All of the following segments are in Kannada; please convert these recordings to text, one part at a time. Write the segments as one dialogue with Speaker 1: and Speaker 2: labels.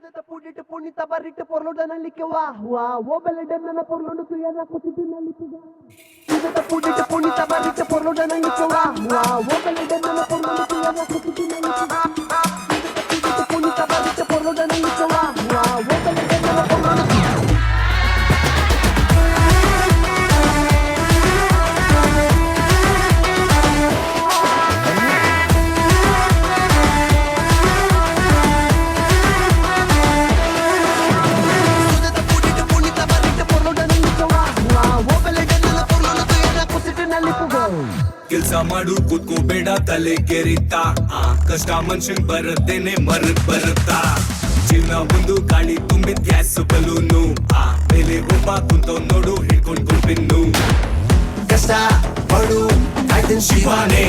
Speaker 1: Sudete pudite punita barrite por lo dan ali que wa wo bele den na por lo tu ya na kutu na li tuga Sudete pudite punita barrite por lo dan ali que wa wo bele den na por lo tu ya na kutu na li tuga Sudete pudite punita barrite por lo dan ali que wa wo bele den na por lo tu
Speaker 2: ಕೆಲ್ಸ ಮಾಡು ಕೂತ್ಕೋಬೇಡ ತಲೆ ಕೆರಿತಾ ಕಷ್ಟ ಮನುಷ್ಯನ್ ಬರತ್ತೇನೆ ಮರಕ್ ಬರುತ್ತಾ ಜೀವನ ಒಂದು ಗಾಳಿ ತುಂಬಿದ್ ಗ್ಯಾಸ್ ಬಲೂನು ಮೇಲೆ ಒಬ್ಬ ಕುಂತವ್ ನೋಡು ಹಿಡ್ಕೊಂಡ್ ಕುಂಪಿನ್ನು ಕಷ್ಟ ಪಡು ಆಯ್ತನ್ ಶಿವಾನೆ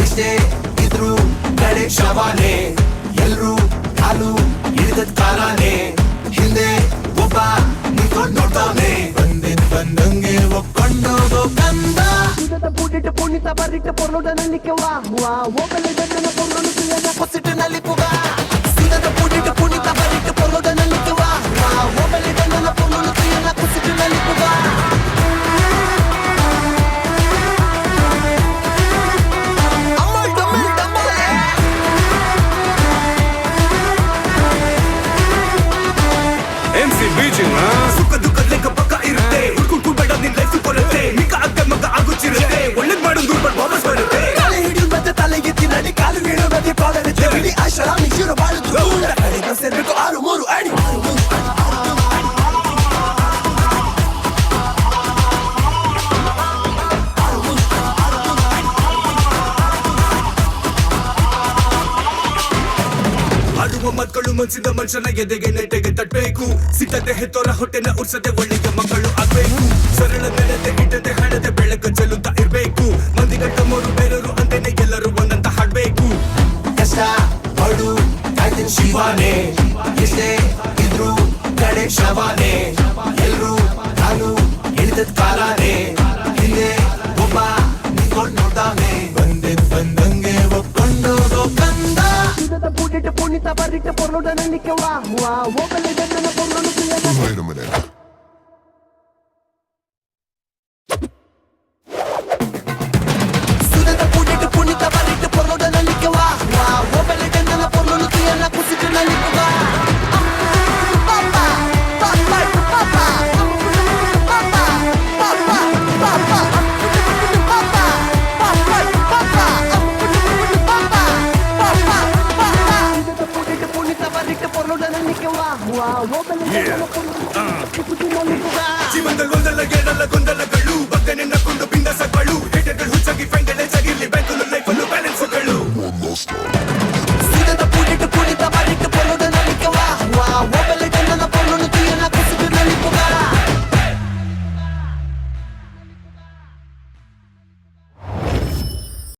Speaker 2: ಎಷ್ಟೇ ಇದ್ರು ಕಡೆ ಶವಾನೆ ಎಲ್ರು ಕಾಲು ಹಿಡಿದದ್ ಕಾಲಾನೆ ಹಿಂದೆ ಒಬ್ಬ ನಿಂತ್ಕೊಂಡ್ ನೋಡ್ತಾವ್ನೆ ಬಂದಂಗೆ ಒಪ್ಕೊಂಡೋಗೋ ಕಂದ Sudete pudite punita barrite por lo dan ali que wa wo bele den na por lo tu ya na kutu na li tuga Sudete pudite punita barrite por lo dan ali que wa wo bele den na por lo tu ya na kutu na li tuga MC Beijing ಸುಖ ದುಃಖ ಲೆಕ್ಕ ಪಕ್ಕ ಇರುತ್ತೆ ಹುಡ್ಕೊಂಡು ಬೇಡ ನಿನ್ ಲೈಫ್ ಕೊರತೆ ನಿಕ್ಕ ಅಕ್ಕ ಮಗ ಆಗುತ್ತಿರುತ್ತೆ ಒಳ್ಳೇದ್ ಮಾಡು ದುರ್ಬಲ್ ವಾಪಸ್ ಬರುತ್ತೆ
Speaker 1: ತಲೆ ಹಿಡಿದು ಮತ್ತೆ ತಲೆಗೆ ತಿನ್ನಡಿ ಕಾಲು ವೀಣು ಮತ್ತೆ ಕಾಲರುತ್ತೆ ಬಿಡಿ ಆಶ್ರಾಮಿ ಶಿರು ಬಾಳುದು ಕಡೆಗೆ ಸೇರ್ಬೇಕು 6-3 ಅಡಿ
Speaker 2: ಆಡುವ ಮಕ್ಕಳು ಮನ್ಸಿದ ಮನುಷ್ಯನ ಎದೆಗೆ ನೆಟ್ಟಗೆ ತಟ್ಟಬೇಕು ಸಿಟ್ಟದೆ ಹೆತ್ತೋರ ಹೊಟ್ಟೆನ ಉರ್ಸದೆ ಒಳ್ಳೆಯ ಮಕ್ಕಳು ಆಗ್ಬೇಕು ಸರಳ ನಡೆದೆ ಇಟ್ಟದೆ ಹಣದೆ ಬೆಳಕು ಚೆಲ್ಲುತ್ತಾ ಇರ್ಬೇಕು ಮಂದಿ ಗಂಟ ಮೂರು ಬೇರೆಯವರು ಅಂತೇನೆ ಎಲ್ಲರೂ ಒಂದಂತ ಹಾಡ್ಬೇಕು
Speaker 1: ಕಷ್ಟ ಪಡು ಆಯ್ತನ್ ಶಿವಾನೆ ಎಷ್ಟೇ ಇದ್ರು ಕಡೆ ಶವಾನೆ ಎಲ್ರು ಕಾಲು ಹಿಡಿದದ್ ಕಾಲಾನೆ ಹಿಂದೆ ಒಬ್ಬ ನಿಂತ್ಕೊಂಡ್ ನೋಡ್ತಾನೆ ಬಂದಂಗೆ ಒಪ್ಕೊಂಡೋಗೋ ಕಂದ Sudete pudite punita barrite por lo dan ali que wa wo bele den na por lo tu ya na
Speaker 3: Wait a minute.
Speaker 1: Sudete pudite punita barrite por lo dan ali que wa wo bele den na por lo tu ya na kutu na li tuga Papa papa papa papa papa papa ಜೀವನದಲ್ಲಿ ಒಂದಲ್ಲ ಎರಡಲ್ಲ